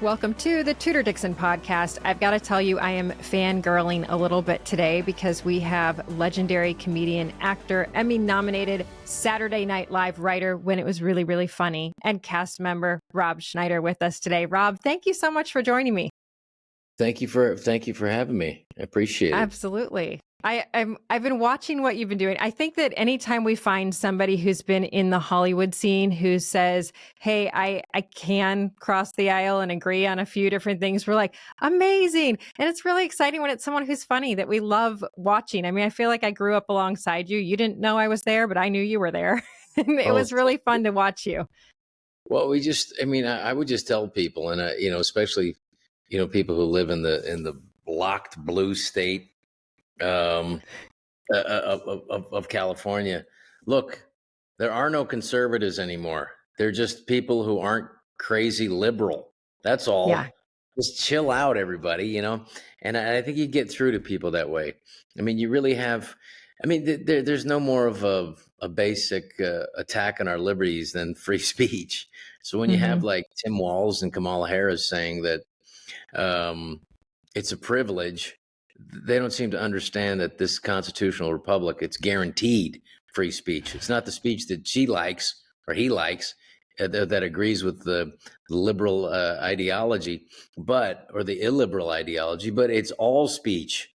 Welcome to the Tudor Dixon Podcast. I've got to tell you, I am fangirling a little bit today because we have legendary comedian, actor, Emmy-nominated Saturday Night Live writer When It Was Really, Really Funny, and cast member Rob Schneider with us today. Rob, thank you so much for joining me. Thank you for having me. I appreciate it. Absolutely. I've been watching what you've been doing. I think that anytime we find somebody who's been in the Hollywood scene who says, hey, I can cross the aisle and agree on a few different things, we're like, amazing. And it's really exciting when it's someone who's funny that we love watching. I mean, I feel like I grew up alongside you. You didn't know I was there, but I knew you were there. And it was really fun to watch you. Well, I would just tell people, and especially, people who live in the blocked blue state of California. Look, there are no conservatives anymore. They're just people who aren't crazy liberal. That's all. Yeah. Just chill out, everybody, And I think you get through to people that way. I mean, you really have. I mean, there's no more of a basic attack on our liberties than free speech. So when you have like Tim Walz and Kamala Harris saying that it's a privilege, they don't seem to understand that this constitutional republic, it's guaranteed free speech. It's not the speech that she likes or he likes that agrees with the liberal ideology, or the illiberal ideology, but it's all speech.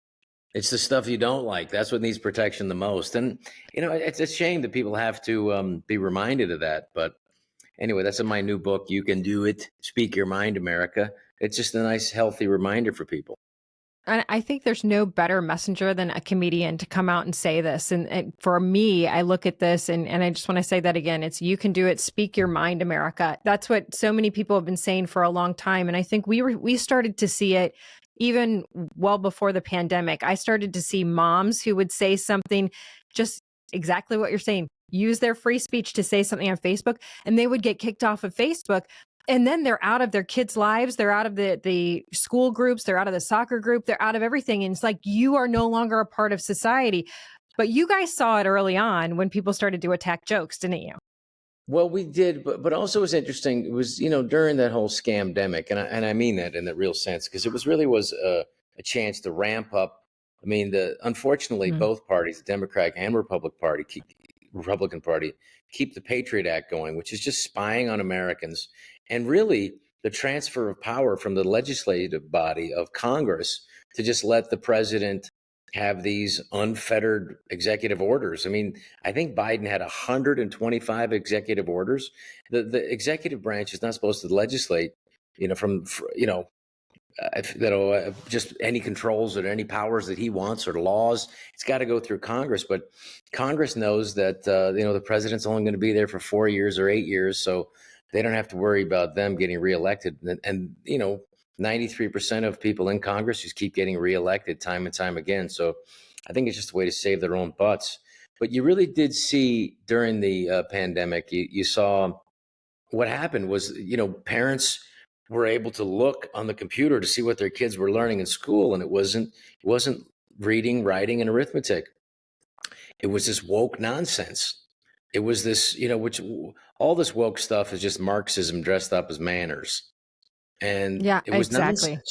It's the stuff you don't like. That's what needs protection the most. And, it's a shame that people have to be reminded of that. But anyway, that's in my new book, You Can Do It, Speak Your Mind, America. It's just a nice, healthy reminder for people. And I think there's no better messenger than a comedian to come out and say this. And for me, I look at this and I just want to say that again, it's you can do it. Speak your mind, America. That's what so many people have been saying for a long time. And I think we started to see it even well before the pandemic. I started to see moms who would say something, just exactly what you're saying, use their free speech to say something on Facebook, and they would get kicked off of Facebook. And then they're out of their kids' lives. They're out of the school groups. They're out of the soccer group. They're out of everything. And it's like, you are no longer a part of society. But you guys saw it early on when people started to attack jokes, didn't you? Well, we did, but also it was interesting. It was, during that whole scamdemic, and I mean that in the real sense, because it was a chance to ramp up. I mean, unfortunately, both parties, the Democratic and Republican Party, keep the Patriot Act going, which is just spying on Americans. And really, the transfer of power from the legislative body of Congress to just let the president have these unfettered executive orders. I mean, I think Biden had 125 executive orders. The executive branch is not supposed to legislate, just any controls or any powers that he wants or laws. It's got to go through Congress. But Congress knows that, the president's only going to be there for 4 years or 8 years. So they don't have to worry about them getting reelected. And 93% of people in Congress just keep getting reelected time and time again. So I think it's just a way to save their own butts. But you really did see during the pandemic, you saw what happened was, parents were able to look on the computer to see what their kids were learning in school. And it wasn't reading, writing, and arithmetic. It was this woke nonsense. It was this, which all this woke stuff is just Marxism dressed up as manners. And yeah, it was exactly. nonsense.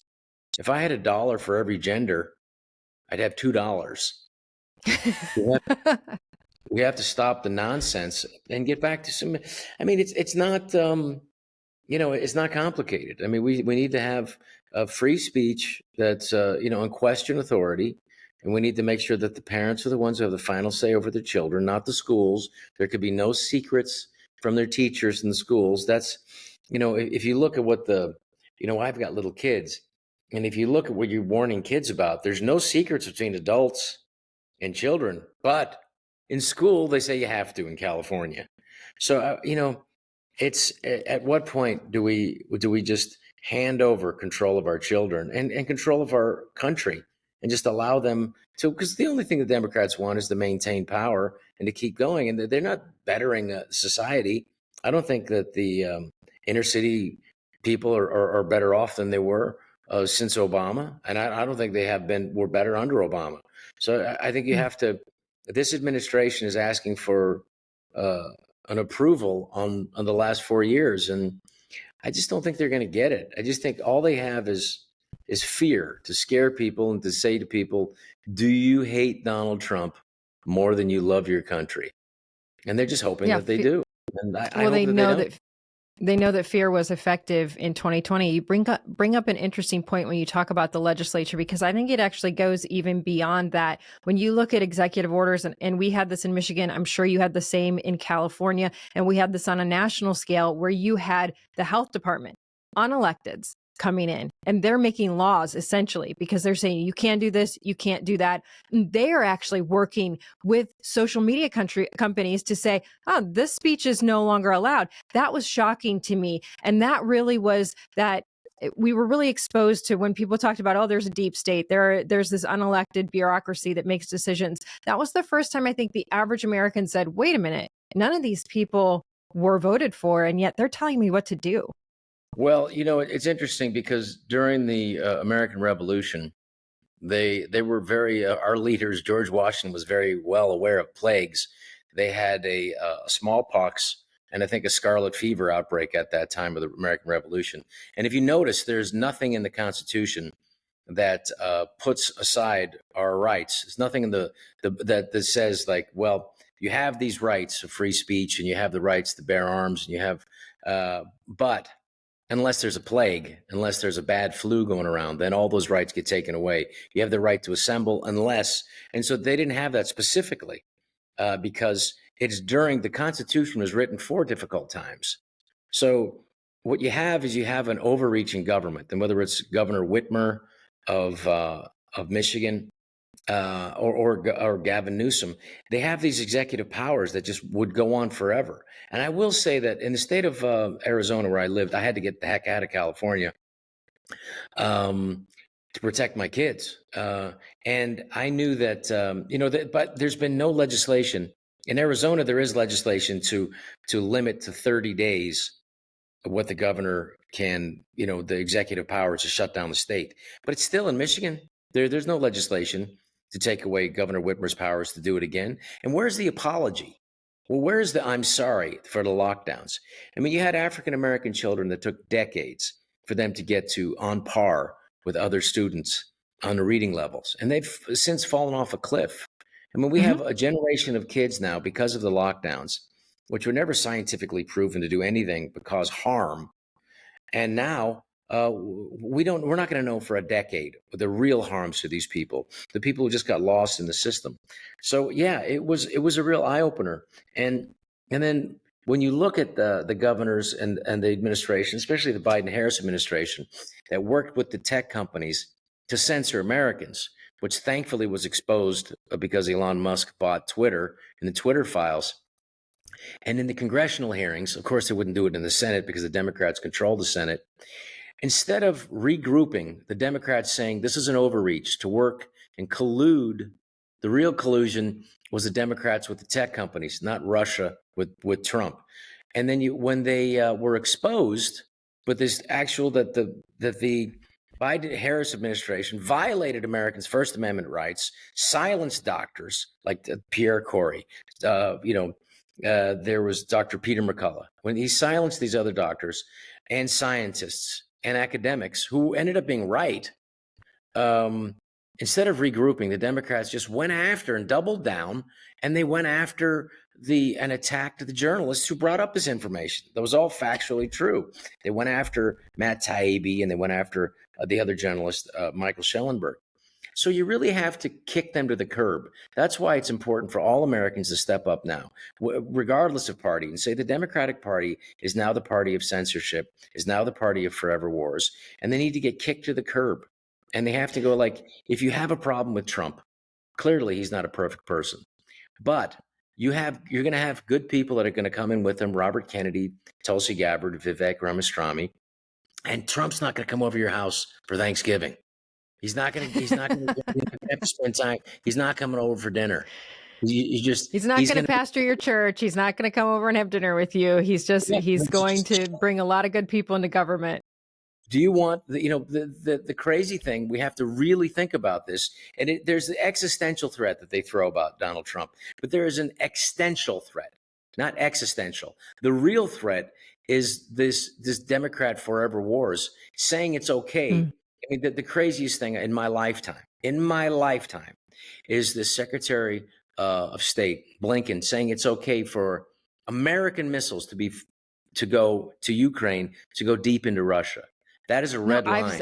If I had $1 for every gender, I'd have $2. We have to stop the nonsense and get back to some. I mean, it's not, it's not complicated. I mean, we need to have a free speech that's, unquestioned authority. And we need to make sure that the parents are the ones who have the final say over their children, not the schools. There could be no secrets from their teachers in the schools. That's, if you look at what I've got little kids. And if you look at what you're warning kids about, there's no secrets between adults and children. But in school, they say you have to in California. So, it's at what point do we just hand over control of our children and control of our country? And just allow them to, because the only thing the Democrats want is to maintain power and to keep going. And they're not bettering society. I don't think that the inner city people are better off than they were since Obama. And I don't think were better under Obama. So I think you have to, this administration is asking for an approval on the last 4 years. And I just don't think they're going to get it. I just think all they have is fear, to scare people and to say to people, do you hate Donald Trump more than you love your country? And they're just hoping that they do. And I well, hope they that know they don't. they know that fear was effective in 2020. You bring up an interesting point when you talk about the legislature, because I think it actually goes even beyond that. When you look at executive orders, and we had this in Michigan, I'm sure you had the same in California, and we had this on a national scale where you had the health department, unelecteds, coming in, and they're making laws essentially because they're saying you can't do this, you can't do that. And they are actually working with social media companies to say, oh, this speech is no longer allowed. That was shocking to me. And that really was that we were really exposed to when people talked about, oh, there's a deep state, there's this unelected bureaucracy that makes decisions. That was the first time I think the average American said, wait a minute, none of these people were voted for, and yet they're telling me what to do. Well, it's interesting because during the American Revolution, they were very our leaders. George Washington was very well aware of plagues. They had a smallpox and I think a scarlet fever outbreak at that time of the American Revolution. And if you notice, there's nothing in the Constitution that puts aside our rights. There's nothing in that says like, well, you have these rights of free speech and you have the rights to bear arms and you have, but unless there's a plague, unless there's a bad flu going around, then all those rights get taken away. You have the right to assemble and so they didn't have that specifically because it's during the Constitution was written for difficult times. So what you have is you have an overreaching government, and whether it's Governor Whitmer of Michigan or Gavin Newsom, they have these executive powers that just would go on forever. And I will say that in the state of Arizona, where I lived, I had to get the heck out of California to protect my kids. And I knew that, but there's been no legislation. In Arizona, there is legislation to limit to 30 days what the governor can, the executive power to shut down the state. But it's still in Michigan. There's no legislation to take away Governor Whitmer's powers to do it again. And where's the apology? Well, where's the I'm sorry for the lockdowns? I mean, you had African-American children that took decades for them to get to on par with other students on the reading levels. And they've since fallen off a cliff. I mean, we have a generation of kids now because of the lockdowns, which were never scientifically proven to do anything but cause harm. And now we're not going to know for a decade the real harms to these people, the people who just got lost in the system. So yeah, it was a real eye opener. And then when you look at the governors and the administration, especially the Biden-Harris administration, that worked with the tech companies to censor Americans, which thankfully was exposed because Elon Musk bought Twitter and the Twitter files. And in the congressional hearings, of course, they wouldn't do it in the Senate because the Democrats control the Senate. Instead of regrouping, the Democrats saying this is an overreach to work and collude, the real collusion was the Democrats with the tech companies, not Russia with Trump. And then when they were exposed, but this actual that the Biden-Harris administration violated Americans' First Amendment rights, silenced doctors like Pierre Corey, there was Dr. Peter McCullough. When he silenced these other doctors and scientists and academics who ended up being right, instead of regrouping, the Democrats just went after and doubled down, and they went after and attacked the journalists who brought up this information. That was all factually true. They went after Matt Taibbi and they went after the other journalist, Michael Schellenberg. So you really have to kick them to the curb. That's why it's important for all Americans to step up now, regardless of party, and say the Democratic Party is now the party of censorship, is now the party of forever wars, and they need to get kicked to the curb. And they have to go like, if you have a problem with Trump, clearly he's not a perfect person, but you're going to have good people that are going to come in with him, Robert Kennedy, Tulsi Gabbard, Vivek Ramaswamy, and Trump's not going to come over your house for Thanksgiving. He's not going to spend time. He's not coming over for dinner. He's not going to pastor your church. He's not going to come over and have dinner with you. He's going to bring a lot of good people into government. Do you want the crazy thing? We have to really think about this. And there's the existential threat that they throw about Donald Trump, but there is an existential threat, not existential. The real threat is this Democrat forever wars saying it's okay. Mm. I mean, the craziest thing in my lifetime, is the Secretary of State Blinken saying it's okay for American missiles to go to Ukraine, to go deep into Russia. That is a No, red line.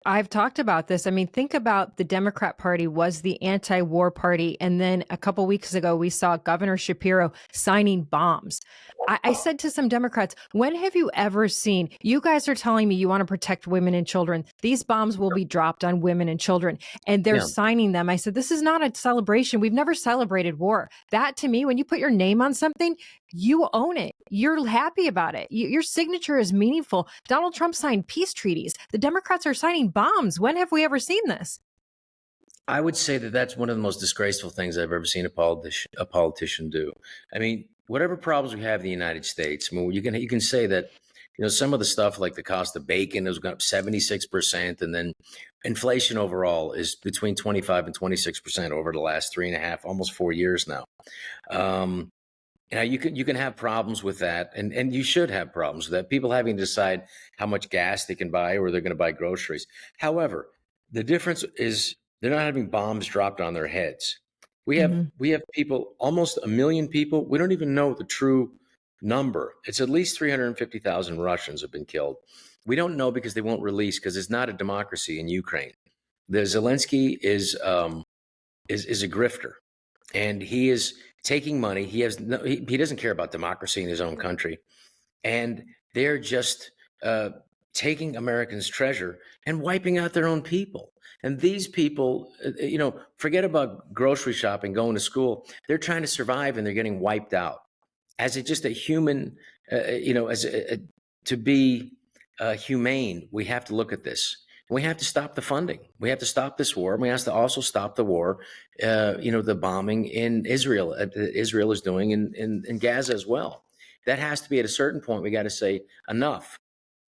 I've talked about this. I mean, think about the Democrat Party was the anti-war party. And then a couple weeks ago, we saw Governor Shapiro signing bombs. I said to some Democrats, when have you ever seen, you guys are telling me you want to protect women and children. These bombs will be dropped on women and children, and they're Yeah. signing them. I said, this is not a celebration. We've never celebrated war. That to me, when you put your name on something, you own it. You're happy about it. Your signature is meaningful. Donald Trump signed peace treaties. The Democrats are signing bombs. When have we ever seen this? I would say that that's one of the most disgraceful things I've ever seen a politician do. I mean, whatever problems we have in the United States, I mean, you can say that, some of the stuff like the cost of bacon has gone up 76%, and then inflation overall is between 25 and 26% over the last 3.5, almost 4 years now. You can have problems with that, and you should have problems with that. People having to decide how much gas they can buy, or they're going to buy groceries. However, the difference is they're not having bombs dropped on their heads. We have people, almost 1 million people. We don't even know the true number. It's at least 350,000 Russians have been killed. We don't know because they won't release, because it's not a democracy in Ukraine. The Zelensky is a grifter, and he is taking money. He doesn't care about democracy in his own country, and they're just taking Americans' treasure and wiping out their own people. And these people, forget about grocery shopping, going to school. They're trying to survive, and they're getting wiped out. As just a human, to be humane, we have to look at this. We have to stop the funding. We have to stop this war. We have to also stop the war, the bombing in Israel. Israel is doing in Gaza as well. That has to be at a certain point. We got to say enough.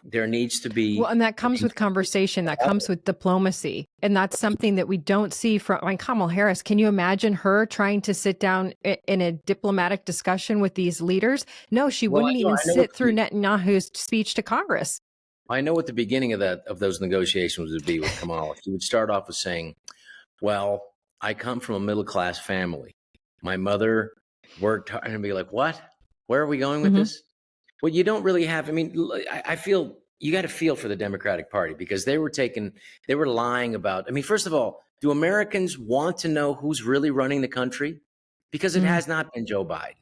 There needs to be. Well, and that comes with conversation. That comes with diplomacy. And that's something that we don't see from Kamala Harris. Can you imagine her trying to sit down in a diplomatic discussion with these leaders? No, she wouldn't even sit through Netanyahu's speech to Congress. I know what the beginning of those negotiations would be with Kamala. She would start off with saying, well, I come from a middle-class family. My mother worked hard, and be like, what? Where are we going with this? Well, you don't really have, I feel you got to feel for the Democratic Party, because they were lying about, first of all, do Americans want to know who's really running the country? Because it has not been Joe Biden.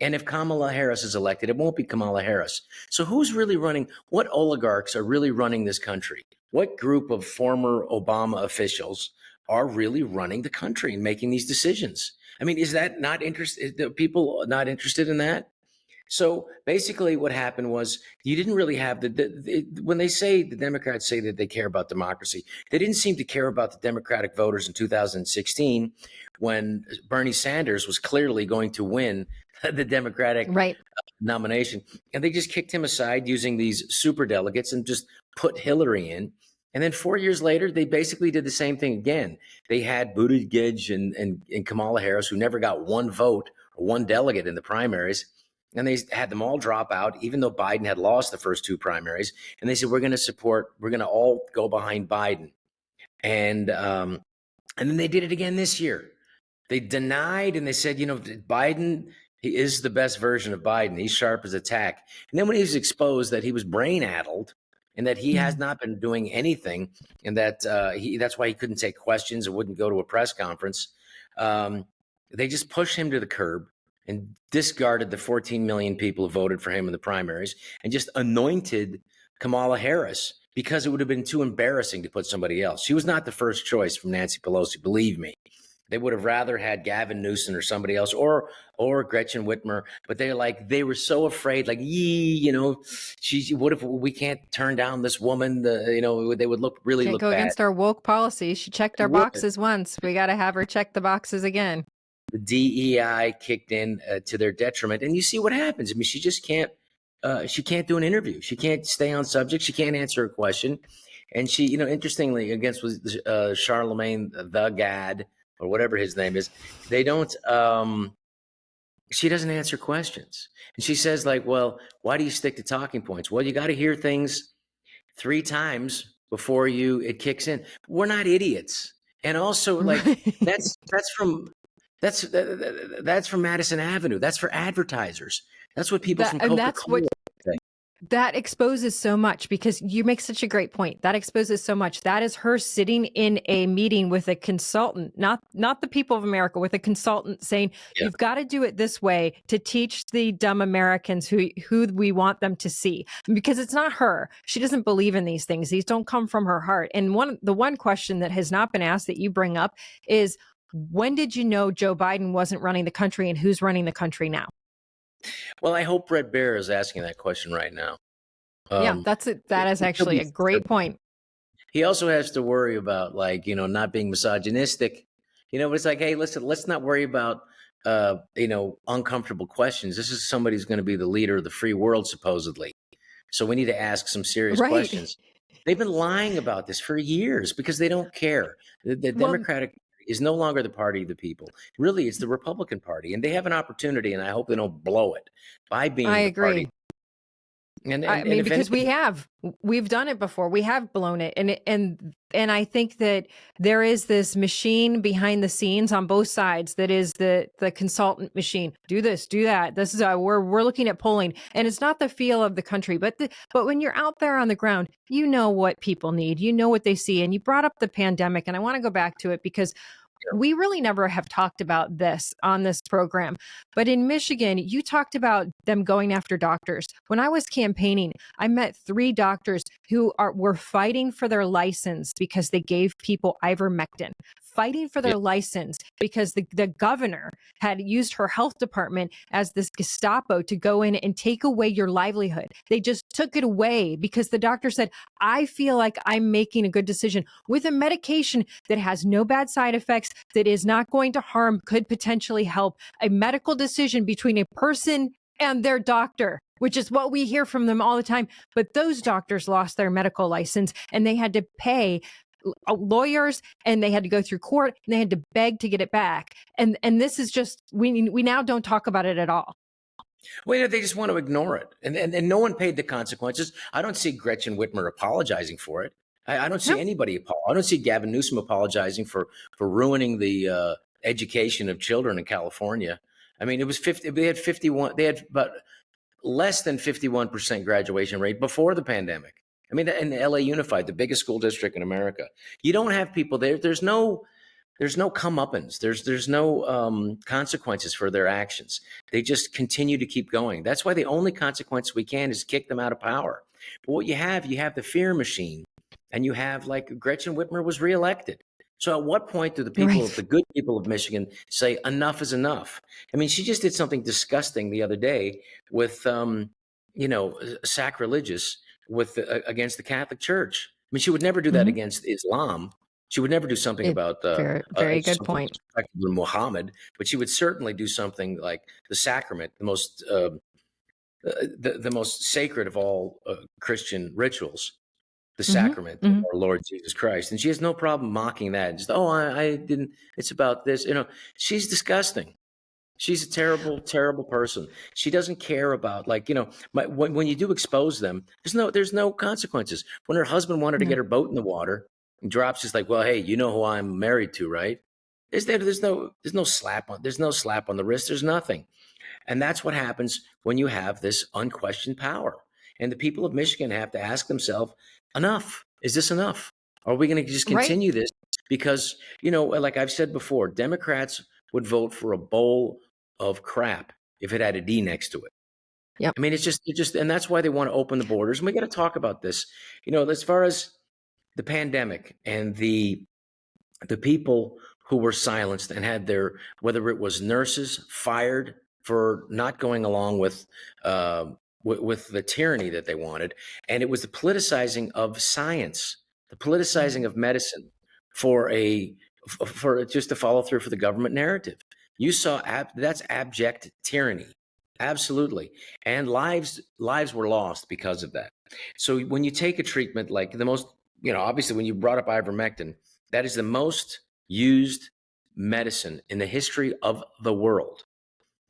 And if Kamala Harris is elected, it won't be Kamala Harris. So who's really running? What oligarchs are really running this country? What group of former Obama officials are really running the country and making these decisions? Is that not interested? People not interested in that? So basically what happened was you didn't really have when the Democrats say that they care about democracy, they didn't seem to care about the Democratic voters in 2016, when Bernie Sanders was clearly going to win the Democratic nomination. And they just kicked him aside using these super delegates and just put Hillary in. And then 4 years later, they basically did the same thing again. They had Buttigieg and Kamala Harris, who never got one vote or one delegate in the primaries. And they had them all drop out, even though Biden had lost the first two primaries. And they said, we're going to all go behind Biden. And then they did it again this year. They denied, and they said, Biden, he is the best version of Biden. He's sharp as a tack. And then when he was exposed that he was brain-addled and that he has not been doing anything, and that that's why he couldn't take questions and wouldn't go to a press conference, they just pushed him to the curb and discarded the 14 million people who voted for him in the primaries, and just anointed Kamala Harris, because it would have been too embarrassing to put somebody else. She was not the first choice from Nancy Pelosi, believe me. They would have rather had Gavin Newsom or somebody else, or Gretchen Whitmer. But they were so afraid, what if we can't turn down this woman? They would look Can't go bad. Against our woke policy. She checked our boxes once. We got to have her check the boxes again. The DEI kicked in to their detriment, and you see what happens. She just can't. She can't do an interview. She can't stay on subject. She can't answer a question. And she, interestingly, against Charlemagne the Gad, or whatever his name is, they don't. She doesn't answer questions. And she says, like, well, why do you stick to talking points? Well, you got to hear things 3 times before it kicks in. We're not idiots. And also, like, Right. that's from Madison Avenue. That's for advertisers. That's what people That from and that's what Coca-Cola say. that exposes so much, because you make such a great point. That exposes so much. That is her sitting in a meeting with a consultant, not the people of America, with a consultant saying, Yeah. you've got to do it this way to teach the dumb Americans who we want them to see. Because it's not her. She doesn't believe in these things. These don't come from her heart. And the one question that has not been asked that you bring up is, when did you know Joe Biden wasn't running the country, and who's running the country now? Well, I hope Brett Baer is asking that question right now. Yeah, that's it. That is actually a great point. He also has to worry about, like, not being misogynistic. But it's like, hey, listen, let's not worry about, uncomfortable questions. This is somebody who's going to be the leader of the free world, supposedly. So we need to ask some serious Right. questions. They've been lying about this for years because they don't care. The Well, Democratic is no longer the party of the people. Really, it's the Republican Party, and they have an opportunity, and I hope they don't blow it by being I the party. agree. And I mean, if because anything, we've done it before. We have blown it, and I think that there is this machine behind the scenes on both sides that is the consultant machine. Do this, do that. This is we're looking at polling, and it's not the feel of the country, but when you're out there on the ground, you know what people need, you know what they see. And you brought up the pandemic, and I want to go back to it because we really never have talked about this on this program. But in Michigan, you talked about them going after doctors. When I was campaigning, I met 3 doctors who were fighting for their license because they gave people ivermectin, fighting for their license because the governor had used her health department as this Gestapo to go in and take away your livelihood. They just took it away because the doctor said, I feel like I'm making a good decision with a medication that has no bad side effects, that is not going to harm, could potentially help. A medical decision between a person and their doctor, which is what we hear from them all the time. But those doctors lost their medical license, and they had to pay lawyers, and they had to go through court, and they had to beg to get it back. And this is just, we now don't talk about it at all. Well, they just want to ignore it. And no one paid the consequences. I don't see Gretchen Whitmer apologizing for it. I don't see anybody. I don't see Gavin Newsom apologizing for ruining the education of children in California. I mean, it was 50. They had 51. They had about less than 51% graduation rate before the pandemic. I mean, in LA Unified, the biggest school district in America, you don't have people there. There's no comeuppance. There's no consequences for their actions. They just continue to keep going. That's why the only consequence we can is kick them out of power. But what you have the fear machine, and you have, like, Gretchen Whitmer was reelected. So at what point do the people, the good people of Michigan, say enough is enough? I mean, she just did something disgusting the other day with, sacrilegious against the Catholic Church. I mean, she would never do that against Islam. She would never do something about very good point. Respectable Muhammad, but she would certainly do something like the sacrament, the most sacred of all Christian rituals, the sacrament of our Lord Jesus Christ. And she has no problem mocking that. Just, I didn't. It's about this. She's disgusting. She's a terrible, terrible person. She doesn't care about, like, when you do expose them, there's no consequences. When her husband wanted to get her boat in the water, and drops just like, well, hey, you know who I'm married to, right? There's no slap on the wrist. There's nothing. And that's what happens when you have this unquestioned power. And the people of Michigan have to ask themselves, enough. Is this enough? Are we going to just continue this? Because, like I've said before, Democrats would vote for a bowl of crap if it had a D next to it. Yep. I mean, it's just, and that's why they want to open the borders. And we got to talk about this, as far as the pandemic and the people who were silenced and had whether it was nurses fired for not going along with the tyranny that they wanted, and it was the politicizing of science, the politicizing of medicine for just to follow through for the government narrative. You saw that's abject tyranny, absolutely, and lives were lost because of that. So when you take a treatment like the most, obviously when you brought up ivermectin, that is the most used medicine in the history of the world.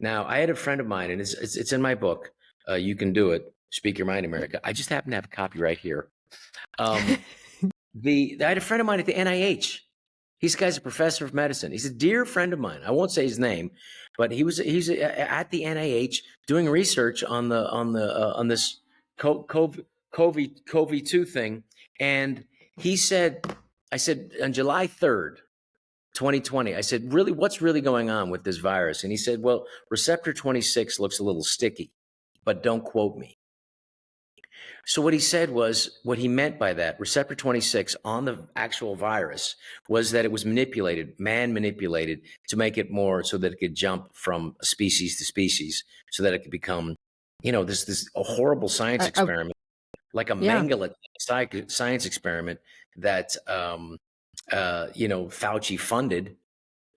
Now, I had a friend of mine, and it's in my book. You Can Do It, Speak Your Mind, America. I just happen to have a copy right here. Um, I had a friend of mine at the NIH. This guy's a professor of medicine. He's a dear friend of mine. I won't say his name, but he's at the NIH doing research on this COVID-2 thing. And he said, I said on July 3rd, 2020, I said, really, what's really going on with this virus? And he said, well, receptor 26 looks a little sticky, but don't quote me. So what he said was, what he meant by that, receptor 26 on the actual virus, was that it was manipulated, man manipulated, to make it more so that it could jump from species to species, so that it could become, this a horrible science experiment, like a Mengele science experiment that, Fauci funded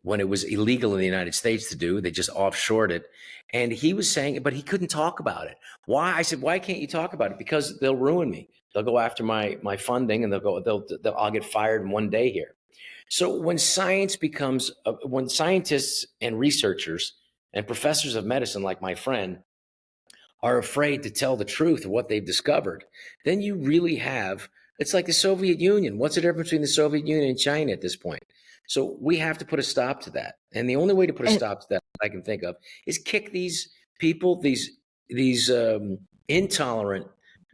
when it was illegal in the United States to do. They just offshored it. And he was saying, but he couldn't talk about it. Why? I said, why can't you talk about it? Because they'll ruin me. They'll go after my funding, and I'll get fired in one day here. So when when scientists and researchers and professors of medicine, like my friend, are afraid to tell the truth of what they've discovered, then you really have, it's like the Soviet Union. What's the difference between the Soviet Union and China at this point? So we have to put a stop to that. And the only way to put a stop to that I can think of is kick these people, these intolerant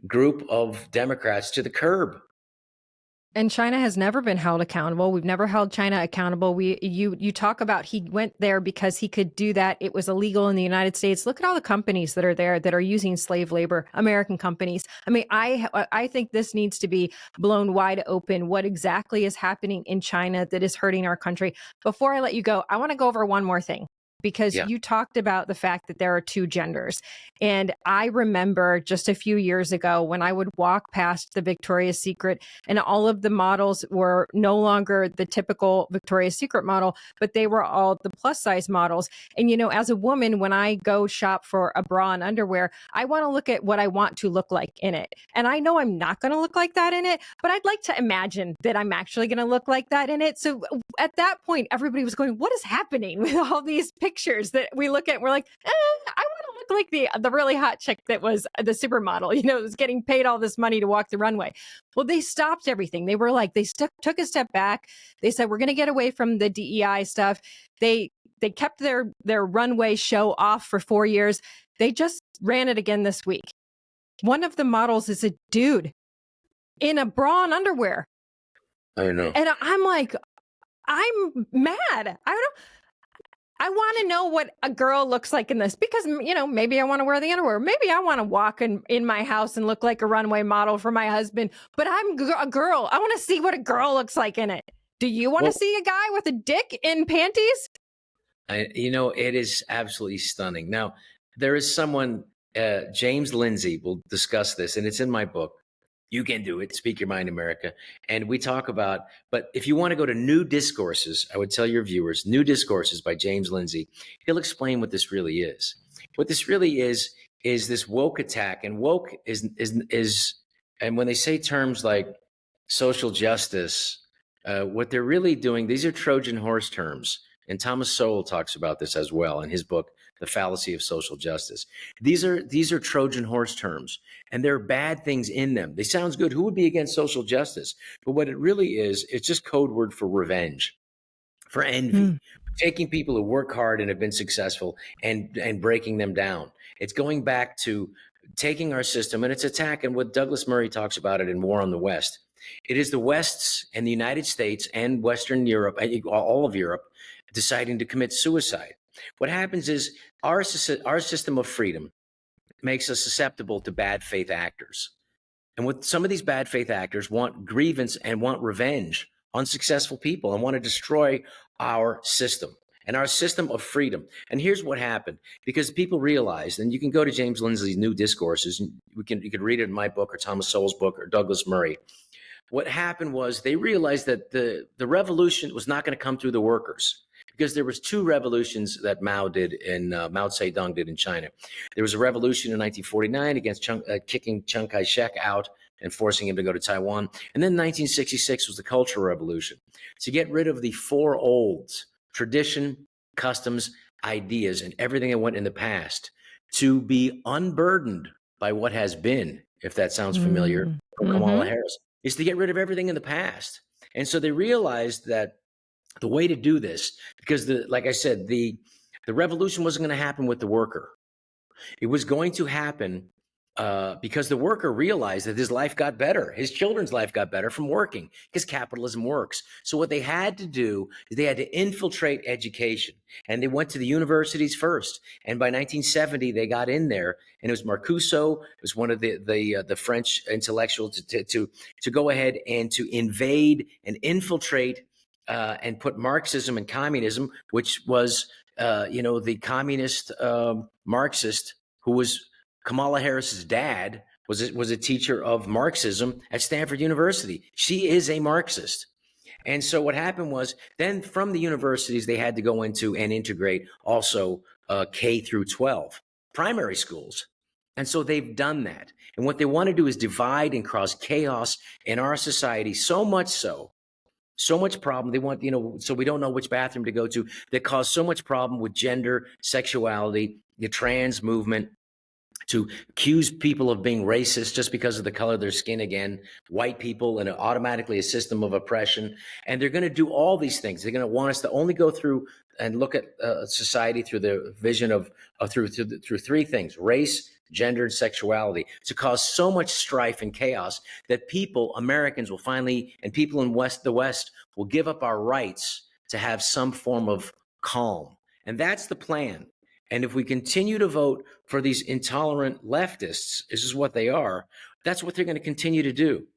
group of Democrats to the curb. And China has never been held accountable. We've never held China accountable. You talk about he went there because he could do that. It was illegal in the United States. Look at all the companies that are there that are using slave labor, American companies. I mean, I think this needs to be blown wide open. What exactly is happening in China that is hurting our country? Before I let you go, I want to go over one more thing, because you talked about the fact that there are two genders. And I remember just a few years ago when I would walk past the Victoria's Secret, and all of the models were no longer the typical Victoria's Secret model, but they were all the plus size models. And, as a woman, when I go shop for a bra and underwear, I want to look at what I want to look like in it. And I know I'm not going to look like that in it, but I'd like to imagine that I'm actually going to look like that in it. So at that point, everybody was going, what is happening with all these pictures that we look at? And we're like, I want to look like the really hot chick that was the supermodel, was getting paid all this money to walk the runway. Well, they stopped everything. They were like, took a step back. They said, we're going to get away from the DEI stuff. They kept their runway show off for 4 years. They just ran it again this week. One of the models is a dude in a bra and underwear. I know. And I'm like, I'm mad. I want to know what a girl looks like in this, because, maybe I want to wear the underwear. Maybe I want to walk in my house and look like a runway model for my husband, but I'm a girl. I want to see what a girl looks like in it. Do you want to see a guy with a dick in panties? It is absolutely stunning. Now, there is someone, James Lindsay will discuss this, and it's in my book. You Can Do It, Speak Your Mind, America. And we talk about, but if you want to go to New Discourses, I would tell your viewers, New Discourses by James Lindsay. He'll explain what this really is. What this really is this woke attack. And woke is, and when they say terms like social justice, what they're really doing, these are Trojan horse terms. And Thomas Sowell talks about this as well in his book, The Fallacy of Social Justice. These are Trojan horse terms, and there are bad things in them. They sound good. Who would be against social justice? But what it really is, it's just code word for revenge, for envy, taking people who work hard and have been successful and breaking them down. It's going back to taking our system, and it's attack. And what Douglas Murray talks about it in War on the West. It is the West's and the United States and Western Europe, all of Europe, deciding to commit suicide. What happens is our system of freedom makes us susceptible to bad faith actors. And what some of these bad faith actors want grievance and want revenge on successful people and want to destroy our system and our system of freedom. And here's what happened, because people realized, and you can go to James Lindsay's New Discourses, and you can read it in my book or Thomas Sowell's book or Douglas Murray. What happened was they realized that the revolution was not going to come through the workers, because there was two revolutions that Mao Zedong did in China. There was a revolution in 1949 against kicking Chiang Kai-shek out and forcing him to go to Taiwan. And then 1966 was the Cultural Revolution, to get rid of the four olds: tradition, customs, ideas and everything that went in the past to be unburdened by what has been, if that sounds familiar, from Kamala Mm-hmm. Harris, is to get rid of everything in the past. And so they realized that the way to do this, because like I said, the revolution wasn't going to happen with the worker. It was going to happen because the worker realized that his life got better. His children's life got better from working because capitalism works. So what they had to do is they had to infiltrate education. And they went to the universities first. And by 1970, they got in there. And it was Marcuse, it was one of the French intellectuals to go ahead and to invade and infiltrate and put Marxism and communism, which was the communist Marxist who was Kamala Harris's dad was a teacher of Marxism at Stanford University. She is a Marxist. And so what happened was then from the universities, they had to go into and integrate also K through 12 primary schools. And so they've done that. And what they want to do is divide and cause chaos in our society, so much problem. They want, so we don't know which bathroom to go to. That cause so much problem with gender, sexuality, the trans movement, to accuse people of being racist just because of the color of their skin again, white people, and automatically a system of oppression. And they're going to do all these things. They're going to want us to only go through and look at society through the vision of through three things: race, gender, and sexuality, to cause so much strife and chaos that people, Americans, will finally, and people in the West will give up our rights to have some form of calm. And that's the plan. And if we continue to vote for these intolerant leftists, this is what they are, that's what they're going to continue to do.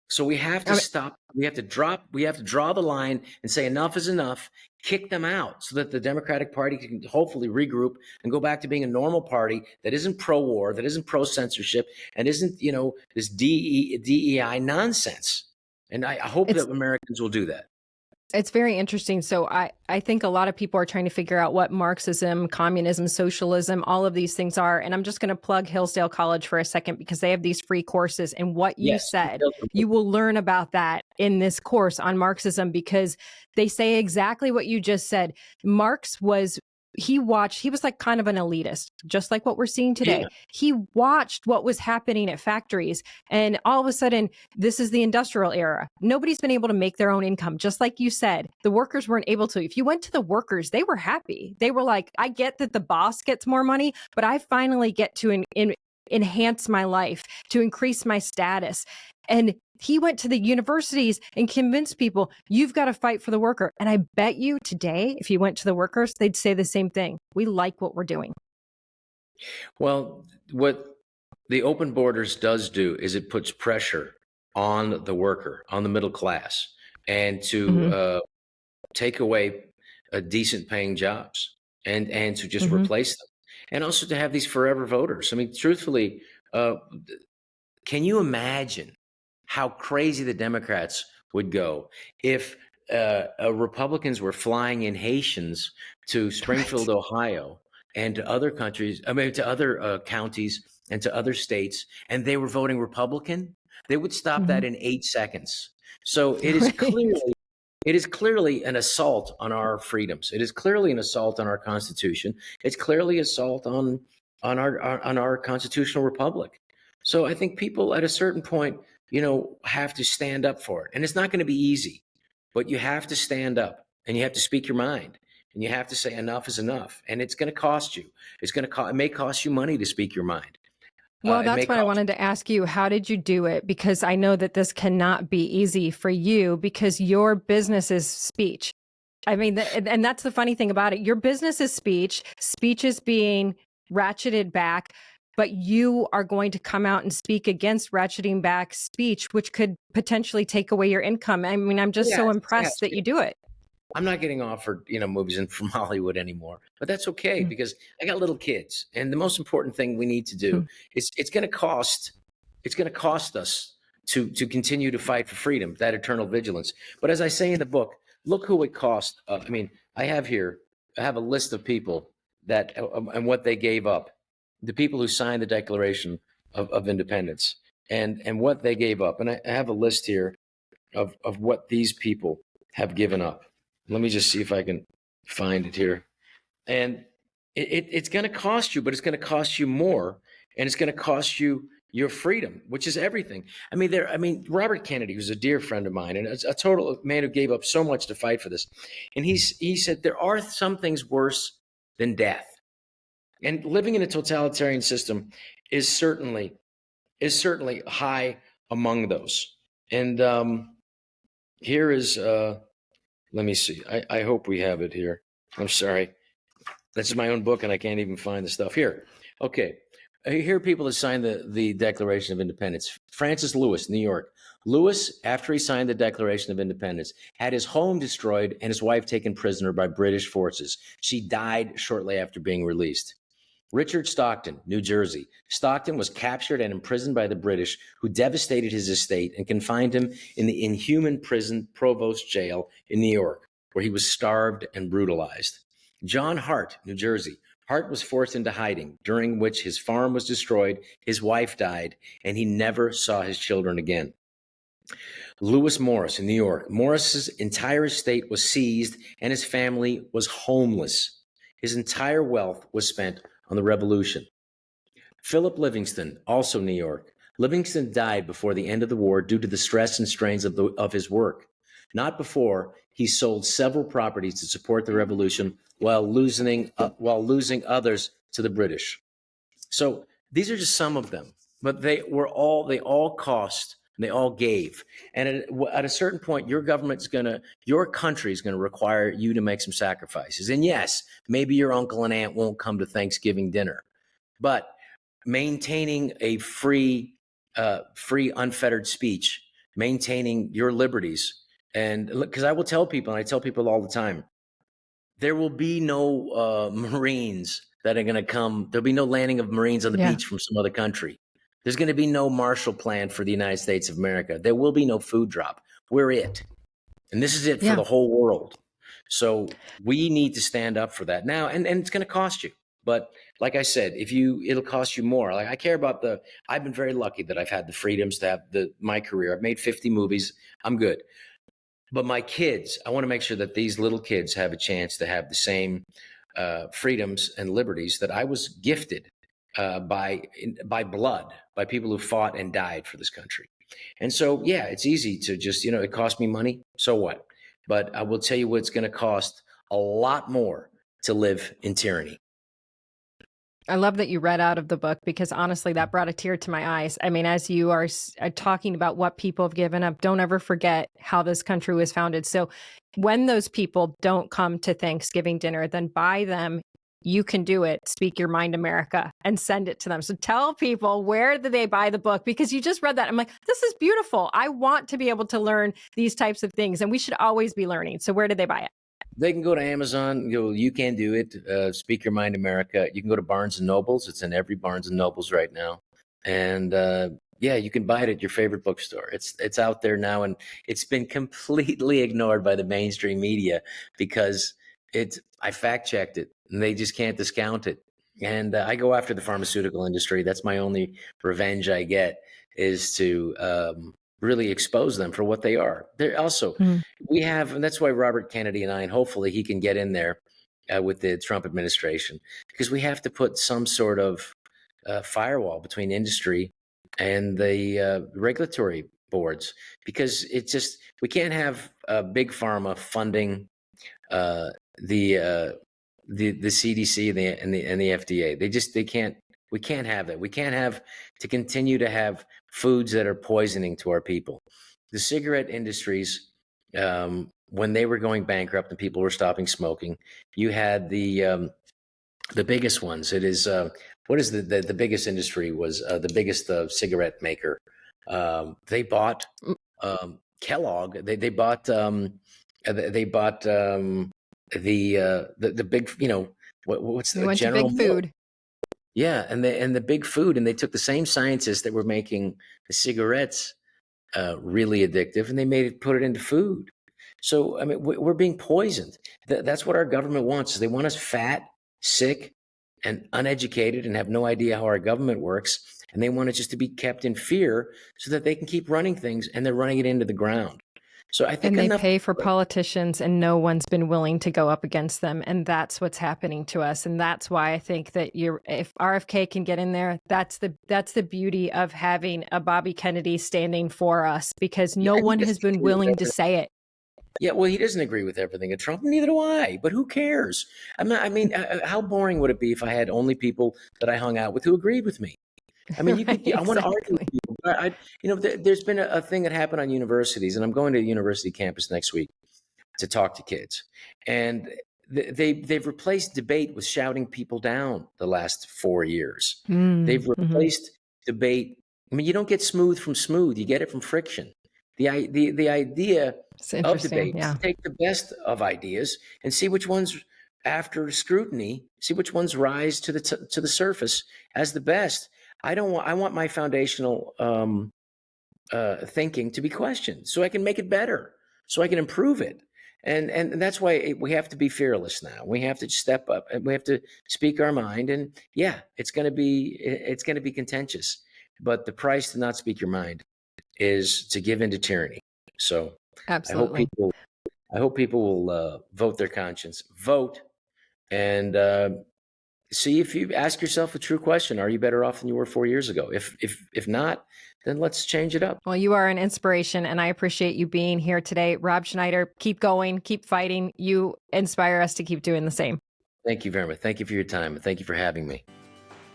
So we have to stop. We have to draw the line and say enough is enough, kick them out so that the Democratic Party can hopefully regroup and go back to being a normal party that isn't pro-war, that isn't pro-censorship, and isn't, this DEI nonsense. And I hope that Americans will do that. It's very interesting. So I think a lot of people are trying to figure out what Marxism, communism, socialism, all of these things are. And I'm just going to plug Hillsdale College for a second because they have these free courses. And what you said, you will learn about that in this course on Marxism because they say exactly what you just said. Marx he was like kind of an elitist, just like what we're seeing today. Yeah. He watched what was happening at factories. And all of a sudden, this is the industrial era. Nobody's been able to make their own income. Just like you said, the workers weren't able to. If you went to the workers, they were happy. They were like, I get that the boss gets more money, but I finally get to enhance my life, to increase my status. And he went to the universities and convinced people, you've got to fight for the worker. And I bet you today, if you went to the workers, they'd say the same thing. We like what we're doing. Well, what the open borders does do is it puts pressure on the worker, on the middle class, and to take away decent paying jobs and to just replace them. And also to have these forever voters. I mean, truthfully, can you imagine how crazy the Democrats would go if Republicans were flying in Haitians to Springfield, Ohio, and to other countries, to other counties and to other states, and they were voting Republican? They would stop that in 8 seconds. So it is clearly an assault on our freedoms. It is clearly an assault on our Constitution. It's clearly an assault on our constitutional republic. So I think people at a certain point, have to stand up for it. And it's not going to be easy, but you have to stand up and you have to speak your mind and you have to say enough is enough. And it's going to cost you. It may cost you money to speak your mind. Well, that's what I wanted to ask you. How did you do it? Because I know that this cannot be easy for you because your business is speech. I mean, and that's the funny thing about it. Your business is speech. Speech is being ratcheted back. But you are going to come out and speak against ratcheting back speech, which could potentially take away your income. I mean, I'm just so impressed that you do it. I'm not getting offered, movies from Hollywood anymore, but that's okay because I got little kids. And the most important thing we need to do is it's going to cost us to continue to fight for freedom, that eternal vigilance. But as I say in the book, look who it cost. I have a list of people that and what they gave up. The people who signed the Declaration of Independence and what they gave up. And I have a list here of what these people have given up. Let me just see if I can find it here. And it's going to cost you, but it's going to cost you more, and it's going to cost you your freedom, which is everything. I mean, Robert Kennedy, who's a dear friend of mine and a total man who gave up so much to fight for this, and he said there are some things worse than death, and living in a totalitarian system is certainly high among those. And here is let me see. I hope we have it here. I'm sorry. This is my own book, and I can't even find the stuff here. Okay. Here are people that signed the Declaration of Independence. Francis Lewis, New York. Lewis, after he signed the Declaration of Independence, had his home destroyed and his wife taken prisoner by British forces. She died shortly after being released. Richard Stockton, New Jersey. Stockton was captured and imprisoned by the British, who devastated his estate and confined him in the inhuman prison Provost Jail in New York, where he was starved and brutalized. John Hart, New Jersey. Hart was forced into hiding, during which his farm was destroyed, his wife died, and he never saw his children again. Lewis Morris in New York. Morris's entire estate was seized and his family was homeless. His entire wealth was spent on the revolution. Philip Livingston, also New York. Livingston died before the end of the war due to the stress and strains of his work. Not before he sold several properties to support the revolution while losing others to the British. So these are just some of them, but they all cost, and they all gave. And at a certain point, your country is going to require you to make some sacrifices. And yes, maybe your uncle and aunt won't come to Thanksgiving dinner, but maintaining a free, unfettered speech, maintaining your liberties. And because I will tell people, and I tell people all the time, there will be no Marines that are going to come. There'll be no landing of Marines on the beach from some other country. There's going to be no Marshall Plan for the United States of America. There will be no food drop. We're it. And this is it for the whole world. So we need to stand up for that now. And it's going to cost you. But like I said, it'll cost you more. Like I care about I've been very lucky that I've had the freedoms to have my career. I've made 50 movies. I'm good. But my kids, I want to make sure that these little kids have a chance to have the same freedoms and liberties that I was gifted by blood, by people who fought and died for this country. And so, yeah, it's easy to just, it cost me money. So what? But I will tell you what, it's going to cost a lot more to live in tyranny. I love that you read out of the book, because honestly, that brought a tear to my eyes. I mean, as you are talking about what people have given up, don't ever forget how this country was founded. So when those people don't come to Thanksgiving dinner, then buy them You Can Do It, Speak Your Mind America, and send it to them. So tell people, where do they buy the book? Because you just read that. I'm like, this is beautiful. I want to be able to learn these types of things, and we should always be learning. So where do they buy it? They can go to Amazon. You Can Do It, Speak Your Mind America. You can go to Barnes and Nobles. It's in every Barnes and Nobles right now. And yeah, you can buy it at your favorite bookstore. It's out there now, and it's been completely ignored by the mainstream media because I fact checked it, and they just can't discount it. And I go after the pharmaceutical industry. That's my only revenge I get, is to really expose them for what they are. They're also, we have, and that's why Robert Kennedy and I, and hopefully he can get in there with the Trump administration, because we have to put some sort of firewall between industry and the regulatory boards, because we can't have big pharma funding the CDC and the FDA. We can't have that. We can't have to continue to have foods that are poisoning to our people. The cigarette industries, when they were going bankrupt and people were stopping smoking, you had the biggest ones. It is what is the biggest industry was the biggest cigarette maker. They bought Kellogg. They bought the big, what's the General Big Food? Yeah, and the big food, and they took the same scientists that were making the cigarettes really addictive, and they put it into food. So I mean, we're being poisoned. That's what our government wants. Is they want us fat, sick, and uneducated, and have no idea how our government works, and they want it just to be kept in fear so that they can keep running things, and they're running it into the ground. So I think and they pay for politicians, and no one's been willing to go up against them. And that's what's happening to us. And that's why I think that if RFK can get in there, that's the beauty of having a Bobby Kennedy standing for us, because no one has been willing to say it. Yeah, well, he doesn't agree with everything at Trump, neither do I. But who cares? How boring would it be if I had only people that I hung out with who agreed with me? I mean, I want to argue with people. There's been a thing that happened on universities, and I'm going to a university campus next week to talk to kids. And they've replaced debate with shouting people down the last 4 years. They've replaced debate. I mean, you don't get smooth from smooth. You get it from friction. The idea of debate is to take the best of ideas and see which ones, after scrutiny, see which ones rise to the surface as the best. I want my foundational thinking to be questioned, so I can make it better, so I can improve it. And that's why we have to be fearless now. We have to step up, and we have to speak our mind. And yeah, it's going to be contentious, but the price to not speak your mind is to give in to tyranny. So absolutely, I hope people will vote their conscience, vote, and see if you ask yourself a true question: are you better off than you were 4 years ago? If not, then let's change it up. Well, you are an inspiration, and I appreciate you being here today. Rob Schneider, keep going, keep fighting. You inspire us to keep doing the same. Thank you very much. Thank you for your time, and thank you for having me.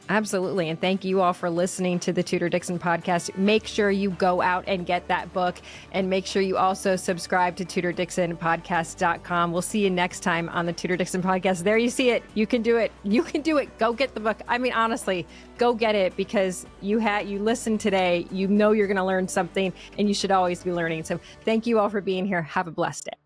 Absolutely. And thank you all for listening to the Tudor Dixon podcast. Make sure you go out and get that book, and make sure you also subscribe to TudorDixonPodcast.com. We'll see you next time on the Tudor Dixon podcast. There you see it. You can do it. You can do it. Go get the book. I mean, honestly, go get it, because you listened today. You know you're going to learn something, and you should always be learning. So thank you all for being here. Have a blessed day.